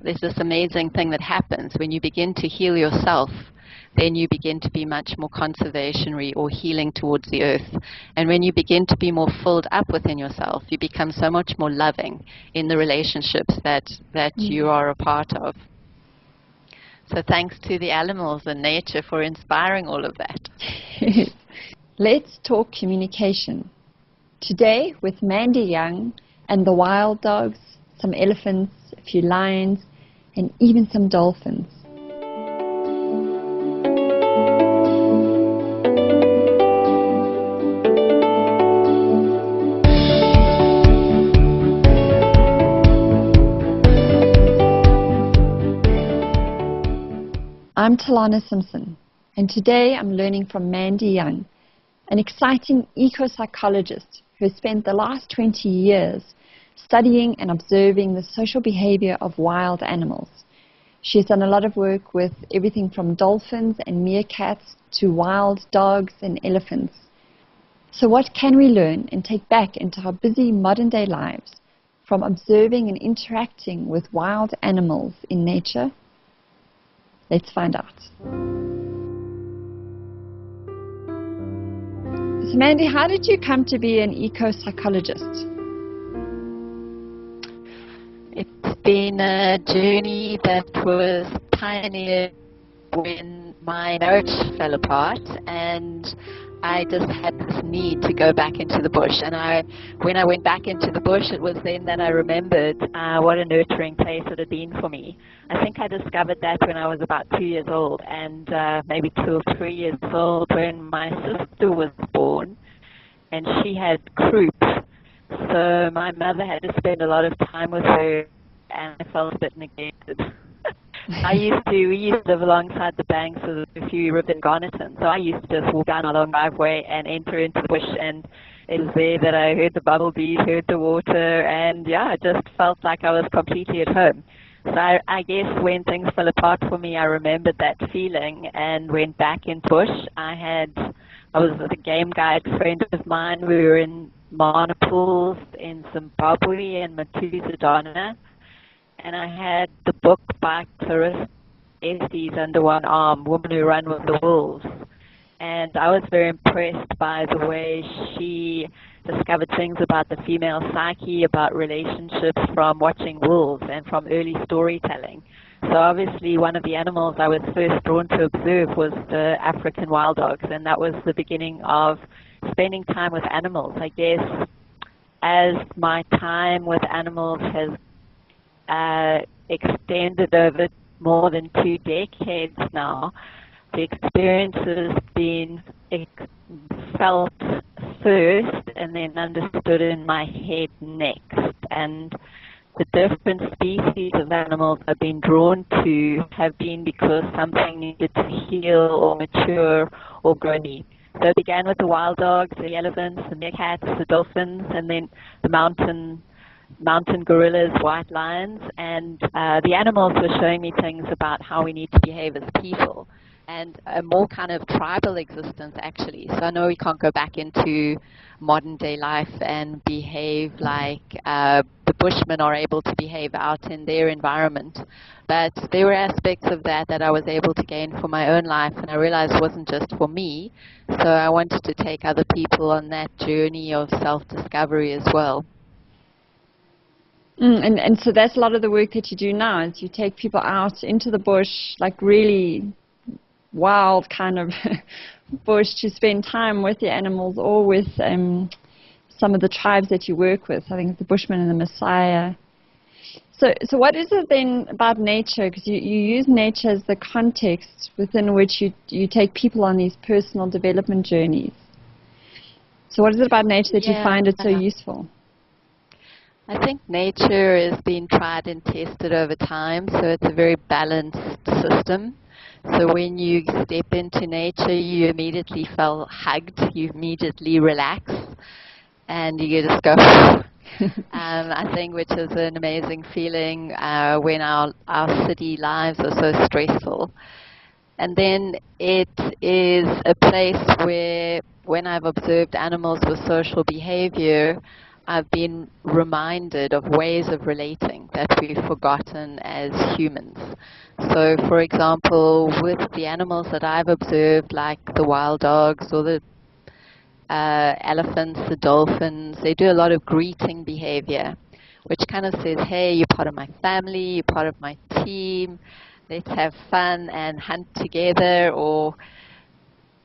there's this amazing thing that happens when you begin to heal yourself. Then you begin to be much more conservationary or healing towards the earth. And when you begin to be more filled up within yourself, you become so much more loving in the relationships that you are a part of. So thanks to the animals and nature for inspiring all of that. Let's talk communication. Today with Mandy Young and the wild dogs, some elephants, a few lions, and even some dolphins. I'm Telana Simpson, and today I'm learning from Mandy Young, an exciting eco-psychologist who has spent the last 20 years studying and observing the social behavior of wild animals. She has done a lot of work with everything from dolphins and meerkats to wild dogs and elephants. So what can we learn and take back into our busy modern-day lives from observing and interacting with wild animals in nature? Let's find out. So Mandy, how did you come to be an eco-psychologist? It's been a journey that was pioneered when my marriage fell apart, and I just had this need to go back into the bush. And when I went back into the bush, it was then that I remembered what a nurturing place it had been for me. I think I discovered that when I was about 2 years old, and maybe 2 or 3 years old when my sister was born, and she had croup. So my mother had to spend a lot of time with her, and I felt a bit neglected. We used to live alongside the banks of the few river in Garnerton, so I used to just walk down a long driveway and enter into the bush, and it was there that I heard the bumblebees, heard the water, and yeah, I just felt like I was completely at home. So I guess when things fell apart for me, I remembered that feeling and went back into the bush. I was with a game guide friend of mine. We were in Mana pools in Zimbabwe and Matuzadana, and I had the book by Clarissa Estes under one arm, Woman Who Run with the Wolves. And I was very impressed by the way she discovered things about the female psyche, about relationships from watching wolves and from early storytelling. So obviously one of the animals I was first drawn to observe was the African wild dogs, and that was the beginning of spending time with animals. I guess as my time with animals has extended over more than 2 decades now, the experience has been felt first and then understood in my head next. And the different species of animals I've been drawn to have been because something needed to heal or mature or grow me. So it began with the wild dogs, the elephants, the meerkats, the dolphins, and then the mountain gorillas, white lions, and the animals were showing me things about how we need to behave as people, and a more kind of tribal existence actually. So I know we can't go back into modern day life and behave like the Bushmen are able to behave out in their environment, but there were aspects of that I was able to gain for my own life, and I realized it wasn't just for me, so I wanted to take other people on that journey of self-discovery as well. And so that's a lot of the work that you do now, is you take people out into the bush, like really wild kind of bush, to spend time with the animals or with some of the tribes that you work with. I think it's the Bushmen and the Messiah. So what is it then about nature? Because you use nature as the context within which you take people on these personal development journeys. So what is it about nature that you find it so useful? I think nature has been tried and tested over time, so it's a very balanced system. So when you step into nature, you immediately feel hugged, you immediately relax, and you just go, I think, which is an amazing feeling when our city lives are so stressful. And then it is a place where, when I've observed animals with social behavior, I've been reminded of ways of relating that we've forgotten as humans. So, for example, with the animals that I've observed, like the wild dogs or the elephants, the dolphins, they do a lot of greeting behavior, which kind of says, hey, you're part of my family, you're part of my team, let's have fun and hunt together.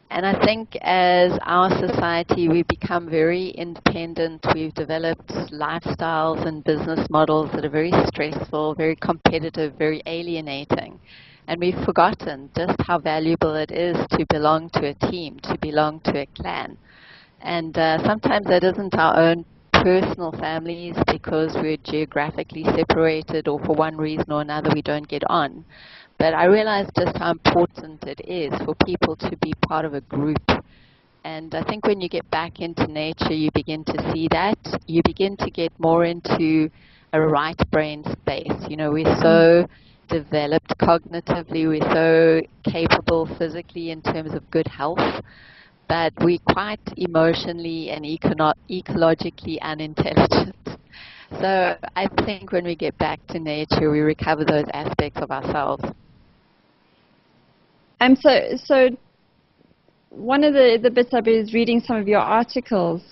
And I think as our society, we've become very independent. We've developed lifestyles and business models that are very stressful, very competitive, very alienating. And we've forgotten just how valuable it is to belong to a team, to belong to a clan. And sometimes that isn't our own personal families because we're geographically separated, or for one reason or another we don't get on. But I realized just how important it is for people to be part of a group. And I think when you get back into nature, you begin to see that. You begin to get more into a right brain space. You know, we're so developed cognitively, we're so capable physically in terms of good health, but we're quite emotionally and ecologically unintelligent. So I think when we get back to nature, we recover those aspects of ourselves. So one of the bits I was reading some of your articles,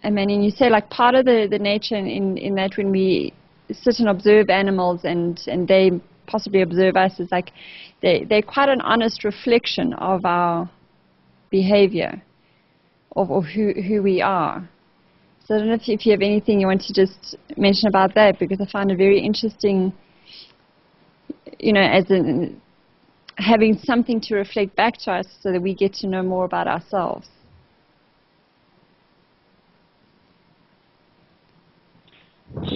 and you say like part of the nature in that when we sit and observe animals and they possibly observe us is like they're quite an honest reflection of our behavior, of who we are. So I don't know if you have anything you want to just mention about that, because I find it very interesting, you know, as in having something to reflect back to us so that we get to know more about ourselves.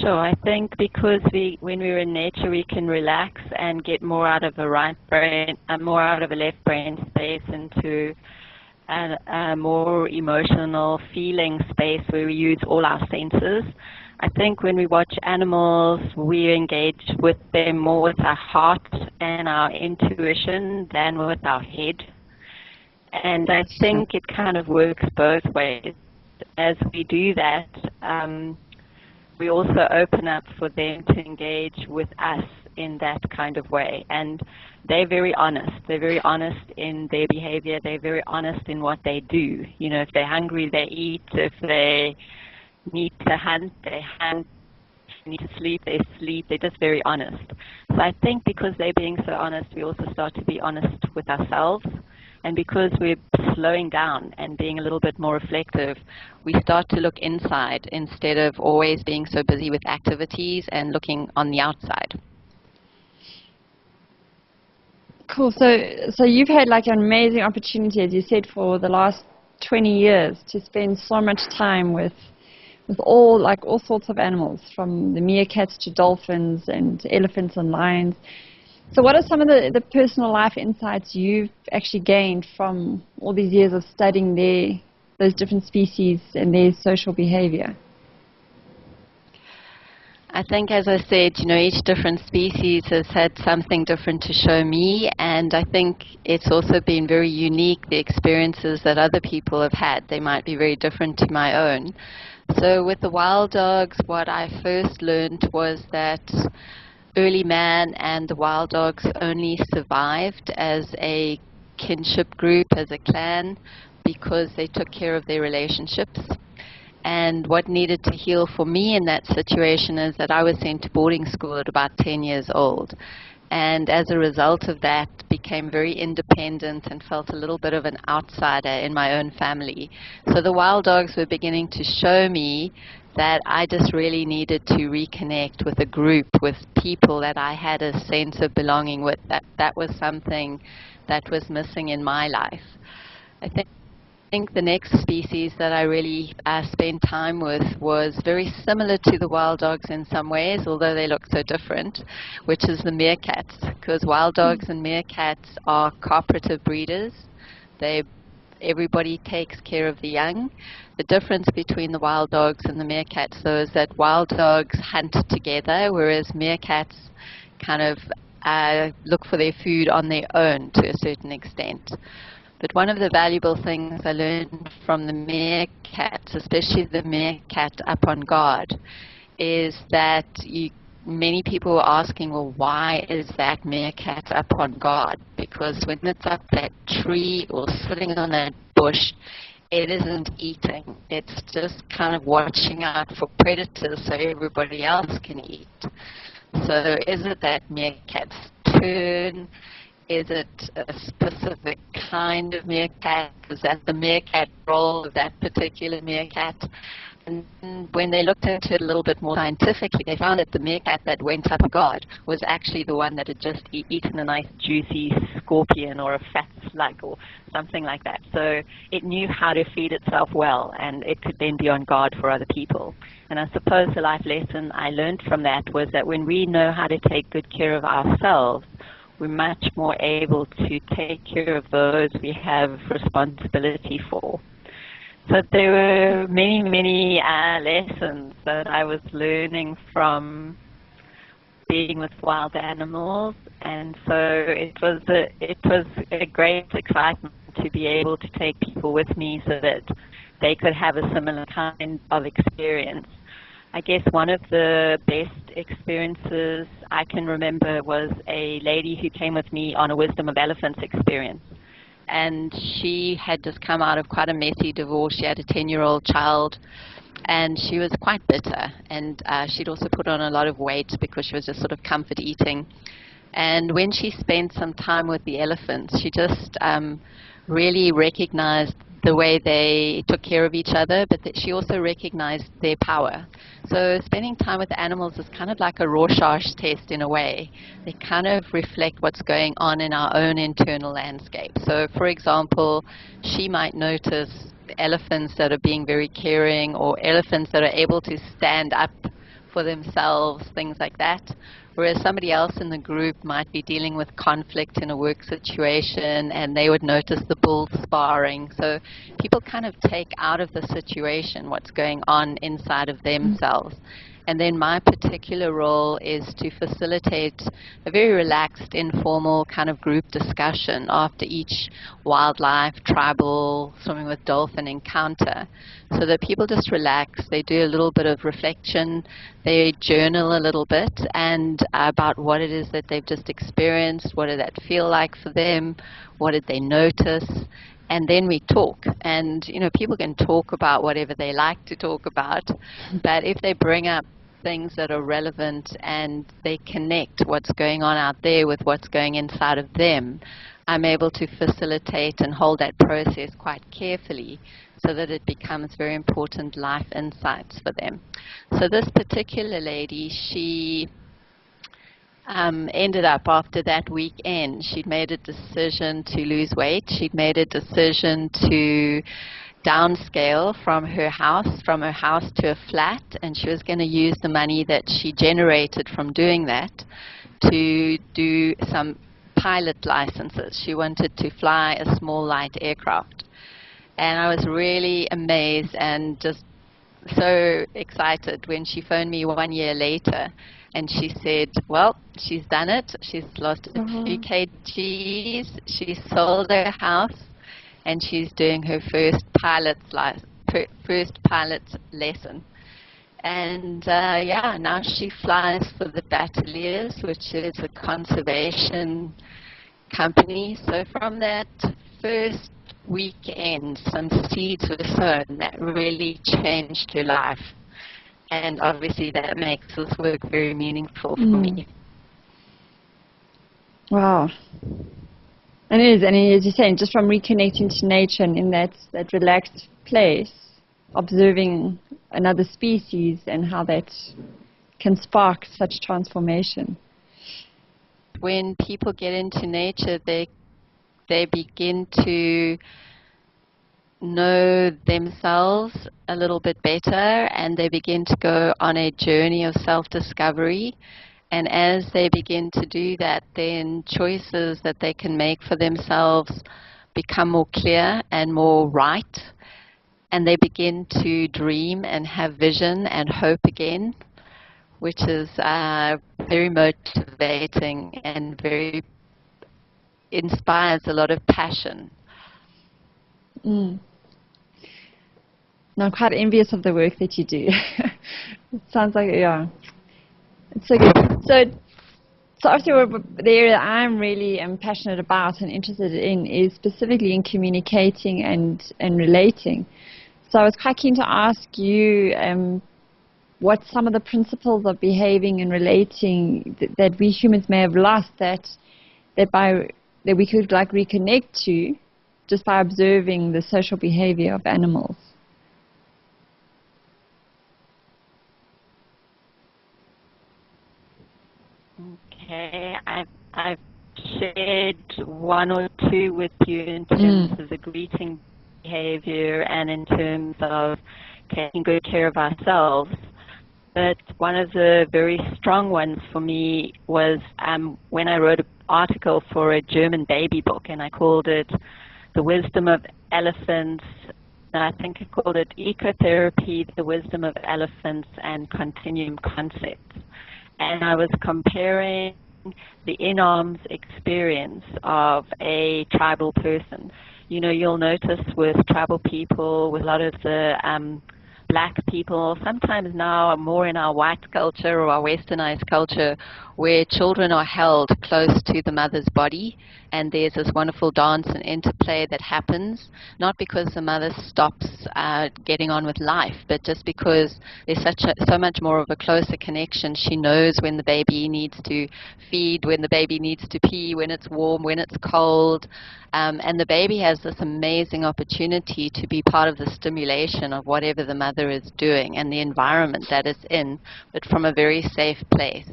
Sure, I think because when we're in nature, we can relax and get more out of a right brain, more out of a left brain space into a more emotional feeling space where we use all our senses. I think when we watch animals, we engage with them more with our heart and our intuition than with our head. And I think it kind of works both ways. As we do that, we also open up for them to engage with us in that kind of way. And they're very honest. They're very honest in their behavior. They're very honest in what they do. You know, if they're hungry, they eat. If they need to hunt, they hunt. If they need to sleep, they sleep. They're just very honest. So I think because they're being so honest, we also start to be honest with ourselves. And because we're slowing down and being a little bit more reflective, we start to look inside instead of always being so busy with activities and looking on the outside. Cool. So you've had like an amazing opportunity, as you said, for the last 20 years to spend so much time with all sorts of animals, from the meerkats to dolphins and elephants and lions. So what are some of the personal life insights you've actually gained from all these years of studying those different species and their social behavior? I think, as I said, you know, each different species has had something different to show me, and I think it's also been very unique, the experiences that other people have had. They might be very different to my own. So with the wild dogs, what I first learned was that early man and the wild dogs only survived as a kinship group, as a clan, because they took care of their relationships. And what needed to heal for me in that situation is that I was sent to boarding school at about 10 years old. And as a result of that, became very independent and felt a little bit of an outsider in my own family. So the wild dogs were beginning to show me that I just really needed to reconnect with a group, with people that I had a sense of belonging with. That was something that was missing in my life. I think the next species that I really spent time with was very similar to the wild dogs in some ways, although they look so different, which is the meerkats, because wild dogs and meerkats are cooperative breeders. Everybody takes care of the young. The difference between the wild dogs and the meerkats, though, is that wild dogs hunt together, whereas meerkats kind of look for their food on their own to a certain extent. But one of the valuable things I learned from the meerkats, especially the meerkat up on guard, is that many people were asking, well, why is that meerkat up on guard? Because when it's up that tree or sitting on that bush, it isn't eating. It's just kind of watching out for predators so everybody else can eat. So is it that meerkat's turn? Is it a specific kind of meerkat? Is that the meerkat role of that particular meerkat? And when they looked into it a little bit more scientifically, they found that the meerkat that went up on guard was actually the one that had just eaten a nice juicy scorpion or a fat slug or something like that. So it knew how to feed itself well, and it could then be on guard for other people. And I suppose the life lesson I learned from that was that when we know how to take good care of ourselves, we're much more able to take care of those we have responsibility for. So there were many, many lessons that I was learning from being with wild animals, and so it was a great excitement to be able to take people with me so that they could have a similar kind of experience. I guess one of the best experiences I can remember was a lady who came with me on a Wisdom of Elephants experience. And she had just come out of quite a messy divorce. She had a 10-year-old child, and she was quite bitter. And she'd also put on a lot of weight because she was just sort of comfort eating. And when she spent some time with the elephants, she just really recognized the way they took care of each other, but that she also recognized their power. So spending time with animals is kind of like a Rorschach test in a way. They kind of reflect what's going on in our own internal landscape. So for example, she might notice elephants that are being very caring, or elephants that are able to stand up for themselves, things like that. Whereas somebody else in the group might be dealing with conflict in a work situation, and they would notice the bulls sparring. So people kind of take out of the situation what's going on inside of themselves. And then my particular role is to facilitate a very relaxed, informal kind of group discussion after each wildlife, tribal, swimming with dolphin encounter, so that people just relax. They do a little bit of reflection, they journal a little bit, and about what it is that they've just experienced, what did that feel like for them, what did they notice. And then we talk, and people can talk about whatever they like to talk about, but if they bring up things that are relevant and they connect what's going on out there with what's going inside of them, I'm able to facilitate and hold that process quite carefully so that it becomes very important life insights for them. So this particular lady, she ended up, after that weekend, she'd made a decision to lose weight. She'd made a decision to downscale from her house to a flat, and she was going to use the money that she generated from doing that to do some pilot licenses. She wanted to fly a small light aircraft. And I was really amazed and just so excited when she phoned me 1 year later, and she said, well, she's done it. She's lost a few kgs. She sold her house, and she's doing her first pilot lesson. And yeah, now she flies for the Battaliers, which is a conservation company. So from that first weekend, some seeds were sown that really changed her life. And obviously that makes this work very meaningful for me. Wow. And it is, and as you're saying, just from reconnecting to nature and in that relaxed place, observing another species and how that can spark such transformation. When people get into nature, they begin to know themselves a little bit better, and they begin to go on a journey of self-discovery. And as they begin to do that, then choices that they can make for themselves become more clear and more right. And they begin to dream and have vision and hope again, which is very motivating and very inspires a lot of passion. Mm. No, I'm quite envious of the work that you do. It sounds like, yeah, it's so good. So obviously the area that I'm really passionate about and interested in is specifically in communicating and relating. So I was quite keen to ask you what some of the principles of behaving and relating that we humans may have lost that we could like reconnect to just by observing the social behavior of animals. Okay, I've shared one or two with you in terms of the greeting behavior and in terms of taking good care of ourselves. But one of the very strong ones for me was when I wrote an article for a German baby book, and I called it The Wisdom of Elephants, and I think I called it Ecotherapy, The Wisdom of Elephants and Continuum Concepts. And I was comparing the in-arms experience of a tribal person. You know, you'll notice with tribal people, with a lot of the black people, sometimes now more in our white culture or our westernized culture, where children are held close to the mother's body, and there's this wonderful dance and interplay that happens, not because the mother stops getting on with life, but just because there's so much more of a closer connection. She knows when the baby needs to feed, when the baby needs to pee, when it's warm, when it's cold, and the baby has this amazing opportunity to be part of the stimulation of whatever the mother is doing and the environment that it's in, but from a very safe place.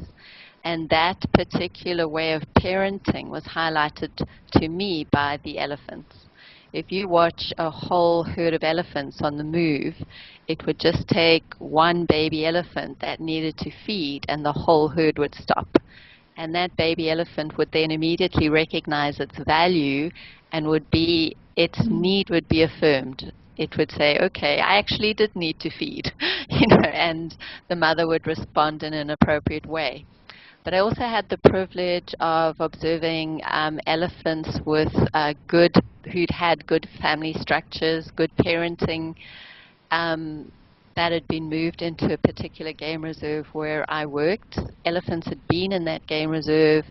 And that particular way of parenting was highlighted to me by the elephants. If you watch a whole herd of elephants on the move, it would just take one baby elephant that needed to feed and the whole herd would stop. And that baby elephant would then immediately recognize its value and its need would be affirmed. It would say, okay, I actually did need to feed, and the mother would respond in an appropriate way. But I also had the privilege of observing elephants who'd had good family structures, good parenting, that had been moved into a particular game reserve where I worked. Elephants had been in that game reserve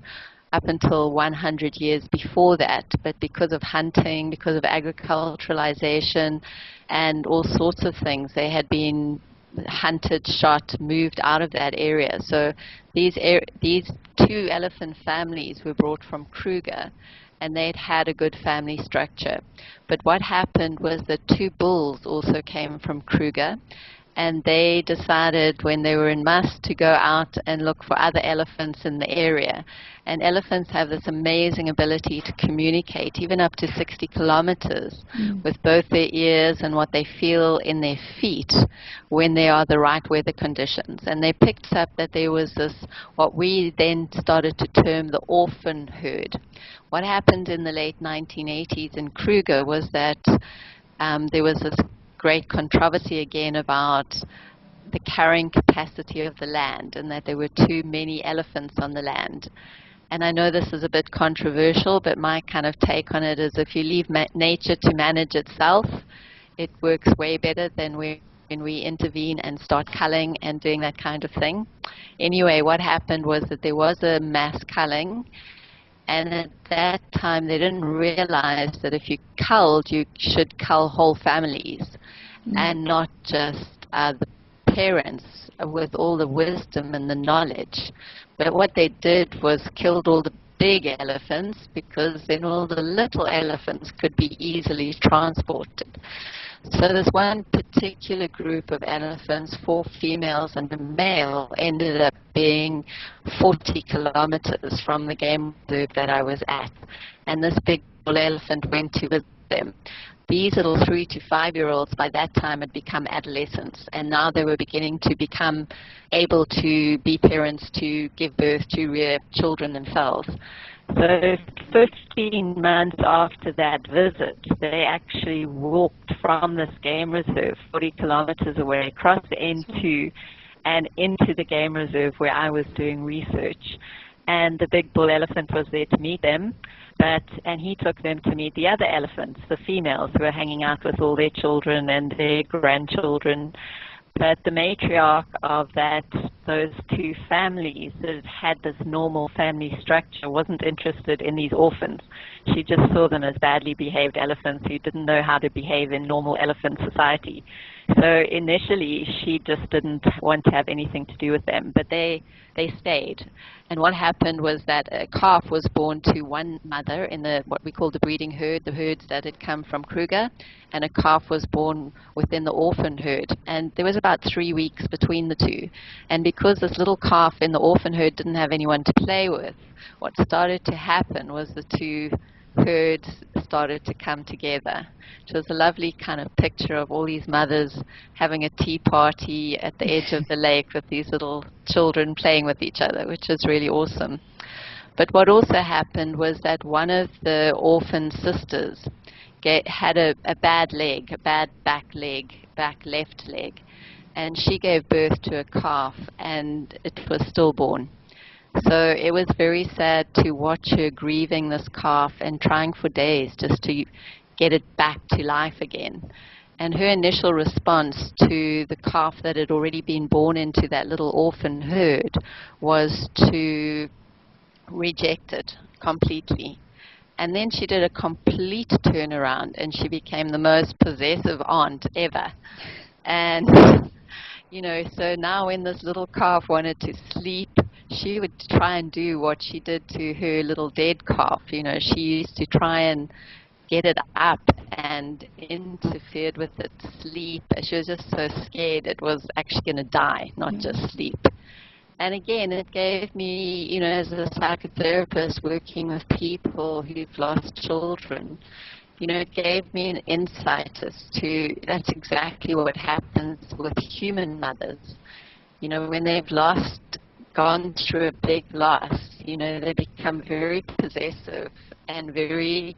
up until 100 years before that, but because of hunting, because of agriculturalization, and all sorts of things, they had been hunted, shot, moved out of that area. So these two elephant families were brought from Kruger, and they'd had a good family structure. But what happened was that two bulls also came from Kruger, and they decided when they were in must to go out and look for other elephants in the area. And elephants have this amazing ability to communicate, even up to 60 kilometers, with both their ears and what they feel in their feet when there are the right weather conditions. And they picked up that there was this, what we then started to term the orphan herd. What happened in the late 1980s in Kruger was that there was this great controversy again about the carrying capacity of the land, and that there were too many elephants on the land. And I know this is a bit controversial, but my kind of take on it is if you leave nature to manage itself, it works way better than when we intervene and start culling and doing that kind of thing. Anyway, what happened was that there was a mass culling, and at that time they didn't realize that if you culled, you should cull whole families and not just the parents with all the wisdom and the knowledge. But what they did was killed all the big elephants, because then all the little elephants could be easily transported. So this one particular group of elephants, 4 females and a male, ended up being 40 kilometers from the game reserve that I was at. And this big bull elephant went to visit them. These little 3 to 5-year-olds by that time had become adolescents, and now they were beginning to become able to be parents, to give birth, to rear children themselves. So 15 months after that visit, they actually walked from this game reserve 40 kilometers away, across the N2 and into the game reserve where I was doing research. And the big bull elephant was there to meet them. And he took them to meet the other elephants, the females, who were hanging out with all their children and their grandchildren. But the matriarch of those two families that had this normal family structure wasn't interested in these orphans. She just saw them as badly behaved elephants who didn't know how to behave in normal elephant society. So initially, she just didn't want to have anything to do with them, but they stayed. And what happened was that a calf was born to one mother in what we call the breeding herd, the herds that had come from Kruger, and a calf was born within the orphan herd. And there was about 3 weeks between the two. And because this little calf in the orphan herd didn't have anyone to play with, what started to happen was the two herds started to come together. It was a lovely kind of picture of all these mothers having a tea party at the edge of the lake with these little children playing with each other, which is really awesome. But what also happened was that one of the orphan sisters had a bad leg, a bad back left leg, and she gave birth to a calf, and it was stillborn. So it was very sad to watch her grieving this calf and trying for days just to get it back to life again. And her initial response to the calf that had already been born into that little orphan herd was to reject it completely. And then she did a complete turnaround, and she became the most possessive aunt ever. And, so now when this little calf wanted to sleep, she would try and do what she did to her little dead calf. She used to try and get it up and interfered with its sleep. She was just so scared it was actually going to die, not just sleep. And again, it gave me, as a psychotherapist working with people who've lost children, it gave me an insight as to that's exactly what happens with human mothers. When they've gone through a big loss, they become very possessive and very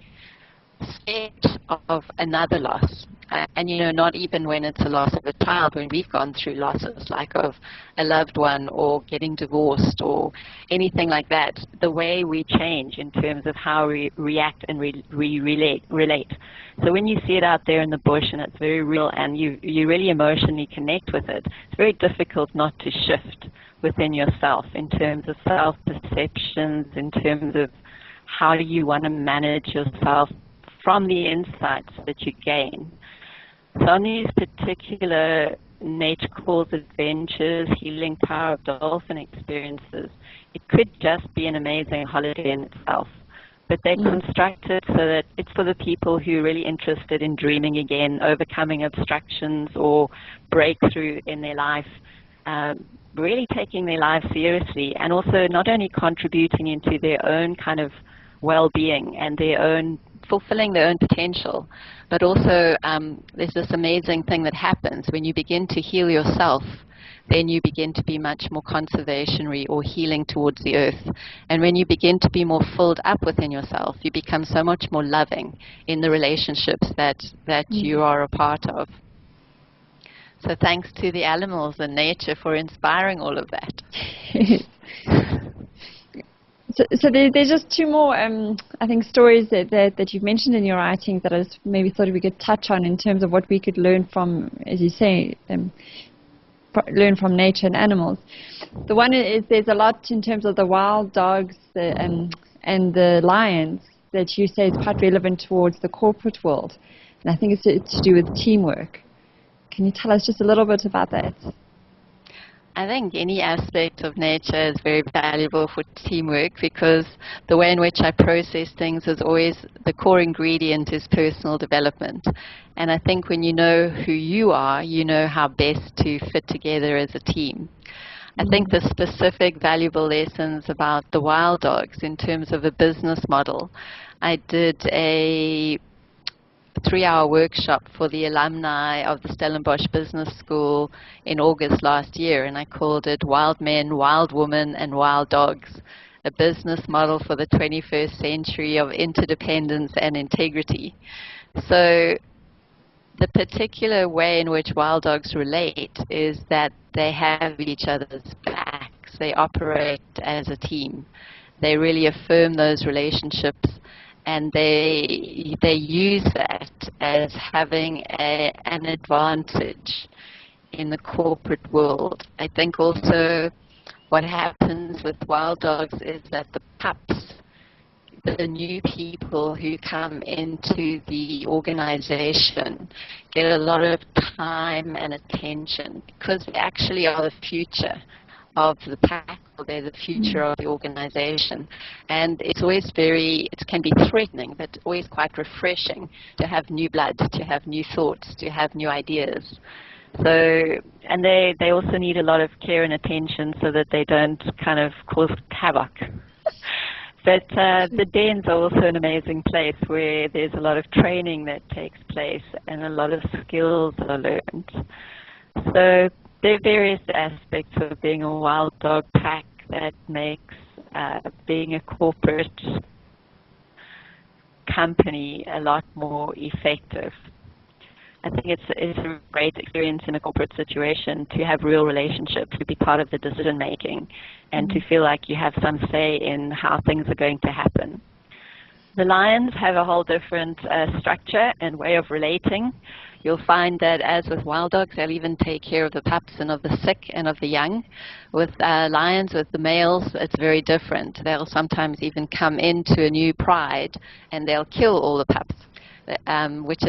scared of another loss. And not even when it's a loss of a child, when we've gone through losses like of a loved one or getting divorced or anything like that, the way we change in terms of how we react and relate. So when you see it out there in the bush and it's very real and you really emotionally connect with it, it's very difficult not to shift within yourself in terms of self-perceptions, in terms of how do you want to manage yourself from the insights that you gain. So on these particular nature calls adventures, healing power of dolphin experiences, it could just be an amazing holiday in itself. But they're constructed so that it's for the people who are really interested in dreaming again, overcoming obstructions or breakthrough in their life, really taking their life seriously, and also not only contributing into their own kind of well-being and their own fulfilling their own potential, but also there's this amazing thing that happens when you begin to heal yourself. Then you begin to be much more conservationary or healing towards the earth. And when you begin to be more filled up within yourself, you become so much more loving in the relationships that you are a part of. So thanks to the animals and nature for inspiring all of that. So there's just two more, I think, stories that you've mentioned in your writing that I just maybe thought we could touch on in terms of what we could learn from, as you say, learn from nature and animals. The one is there's a lot in terms of the wild dogs and the lions that you say is quite relevant towards the corporate world. And I think it's to do with teamwork. Can you tell us just a little bit about that? I think any aspect of nature is very valuable for teamwork because the way in which I process things is always the core ingredient is personal development. And I think when you know who you are, you know how best to fit together as a team. I think the specific valuable lessons about the wild dogs in terms of a business model, I did a 3-hour workshop for the alumni of the Stellenbosch Business School in August last year, and I called it Wild Men, Wild Women, and Wild Dogs, a business model for the 21st century of interdependence and integrity. So the particular way in which wild dogs relate is that they have each other's backs. They operate as a team. They really affirm those relationships. and they use that as having an advantage in the corporate world. I think also what happens with wild dogs is that the pups, the new people who come into the organization, get a lot of time and attention because they actually are the future of the pack, or they're the future of the organization. And it's always it can be threatening, but always quite refreshing to have new blood, to have new thoughts, to have new ideas. So, and they also need a lot of care and attention so that they don't kind of cause havoc. But the dens are also an amazing place where there's a lot of training that takes place and a lot of skills are learned. So there are various aspects of being a wild dog pack that makes being a corporate company a lot more effective. I think it's a great experience in a corporate situation to have real relationships, to be part of the decision making, and to feel like you have some say in how things are going to happen. The lions have a whole different structure and way of relating. You'll find that, as with wild dogs, they'll even take care of the pups and of the sick and of the young. With lions, with the males, it's very different. They'll sometimes even come into a new pride and they'll kill all the pups. Which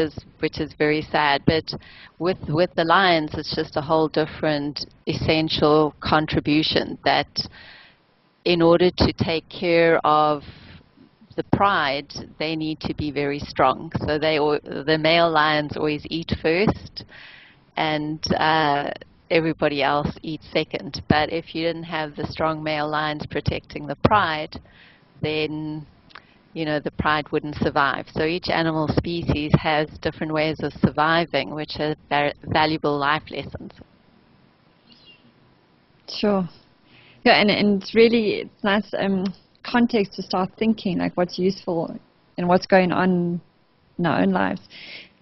is very sad. But with the lions, it's just a whole different essential contribution, that in order to take care of the pride, they need to be very strong. So the male lions always eat first, and everybody else eats second. But if you didn't have the strong male lions protecting the pride, then the pride wouldn't survive. So each animal species has different ways of surviving, which are valuable life lessons. Sure. Yeah, and it's nice context to start thinking, like what's useful and what's going on in our own lives.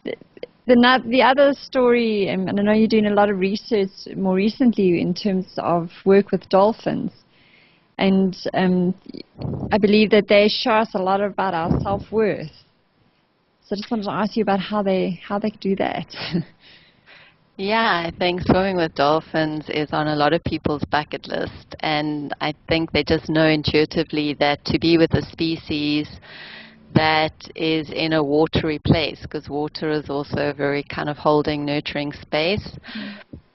The other story, and I know you're doing a lot of research more recently in terms of work with dolphins. And I believe that they show us a lot about our self-worth. So I just wanted to ask you about how they do that. Yeah, I think swimming with dolphins is on a lot of people's bucket list. And I think they just know intuitively that to be with a species that is in a watery place, because water is also a very kind of holding, nurturing space.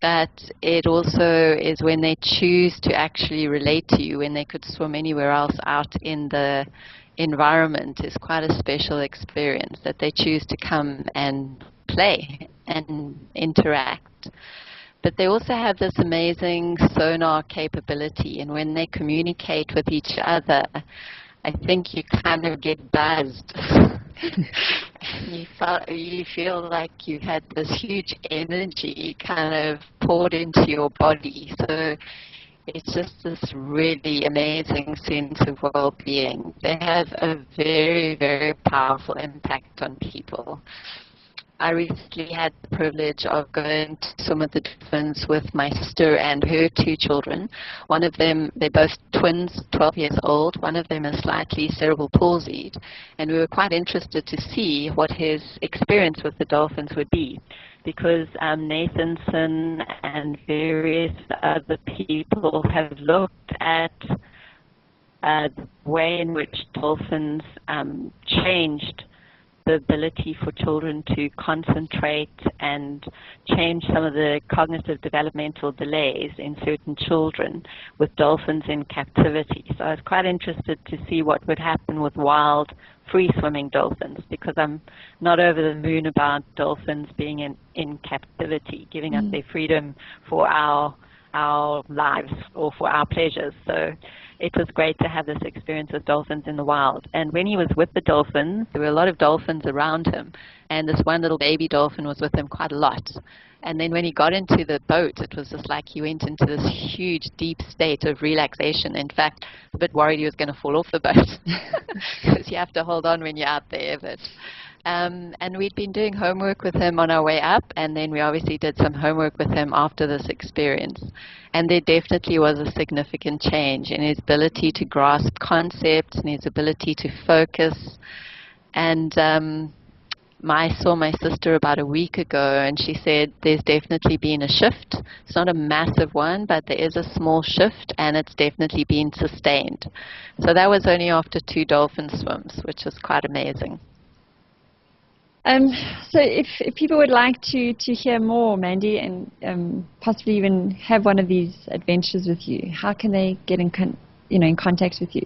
But it also is when they choose to actually relate to you, when they could swim anywhere else out in the environment, is quite a special experience, that they choose to come and play and interact. But they also have this amazing sonar capability, and when they communicate with each other, I think you kind of get buzzed. You feel like you had this huge energy kind of poured into your body. So it's just this really amazing sense of well-being. They have a very, very powerful impact on people. I recently had the privilege of going to swim with the dolphins with my sister and her two children. One of them, they're both twins, 12 years old. One of them is slightly cerebral palsied. And we were quite interested to see what his experience with the dolphins would be, because Nathanson and various other people have looked at the way in which dolphins changed the ability for children to concentrate and change some of the cognitive developmental delays in certain children with dolphins in captivity. So I was quite interested to see what would happen with wild, free-swimming dolphins, because I'm not over the moon about dolphins being in captivity, giving up their freedom for our lives or for our pleasures. So it was great to have this experience with dolphins in the wild. And when he was with the dolphins, there were a lot of dolphins around him, and this one little baby dolphin was with him quite a lot. And then when he got into the boat, it was just like he went into this huge, deep state of relaxation. In fact, I was a bit worried he was going to fall off the boat, because you have to hold on when you're out there. But and we'd been doing homework with him on our way up, and then we obviously did some homework with him after this experience. And there definitely was a significant change in his ability to grasp concepts and his ability to focus. And I saw my sister about a week ago, and she said there's definitely been a shift. It's not a massive one, but there is a small shift, and it's definitely been sustained. So that was only after 2 dolphin swims, which was quite amazing. So if people would like to hear more, Mandy, and possibly even have one of these adventures with you, how can they get in contact with you?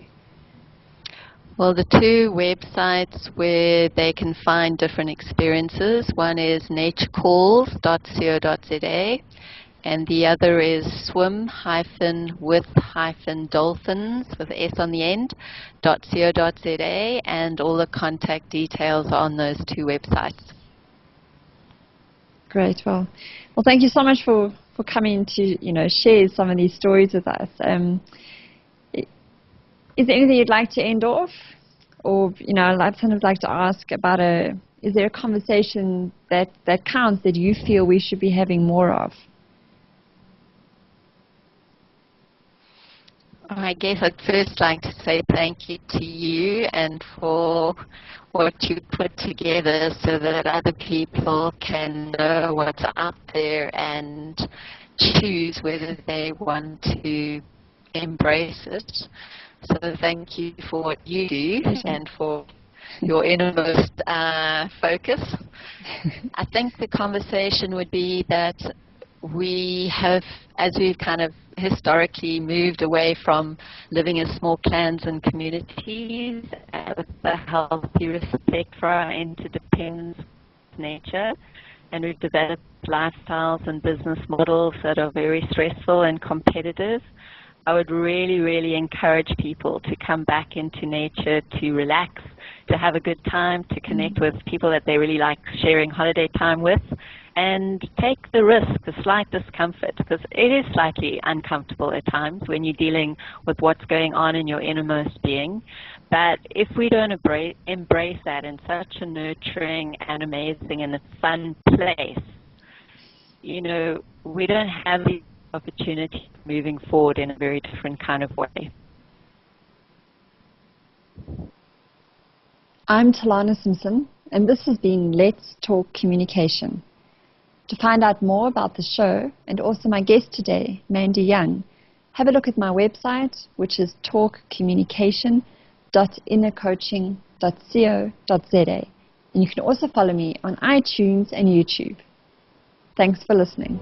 Well, the 2 websites where they can find different experiences, one is naturecalls.co.za, and the other is swim-with-dolphins, with S on the end, .co.za, and all the contact details are on those 2 websites. Great. Well, thank you so much for coming to share some of these stories with us. Is there anything you'd like to end off? Or, I'd sometimes like to ask about is there a conversation that counts that you feel we should be having more of? I guess I'd first like to say thank you to you and for what you put together so that other people can know what's out there and choose whether they want to embrace it. So thank you for what you do and for your innermost focus. I think the conversation would be that we have, as we've kind of historically moved away from living as small clans and communities with a healthy respect for our interdependence with nature, and we've developed lifestyles and business models that are very stressful and competitive, I would really, really encourage people to come back into nature, to relax, to have a good time, to connect with people that they really like sharing holiday time with, and take the risk, the slight discomfort, because it is slightly uncomfortable at times when you're dealing with what's going on in your innermost being. But if we don't embrace that in such a nurturing and amazing and a fun place, we don't have the opportunity moving forward in a very different kind of way. I'm Telana Simpson, and this has been Let's Talk Communication. To find out more about the show, and also my guest today, Mandy Young, have a look at my website, which is talkcommunication.innercoaching.co.za. And you can also follow me on iTunes and YouTube. Thanks for listening.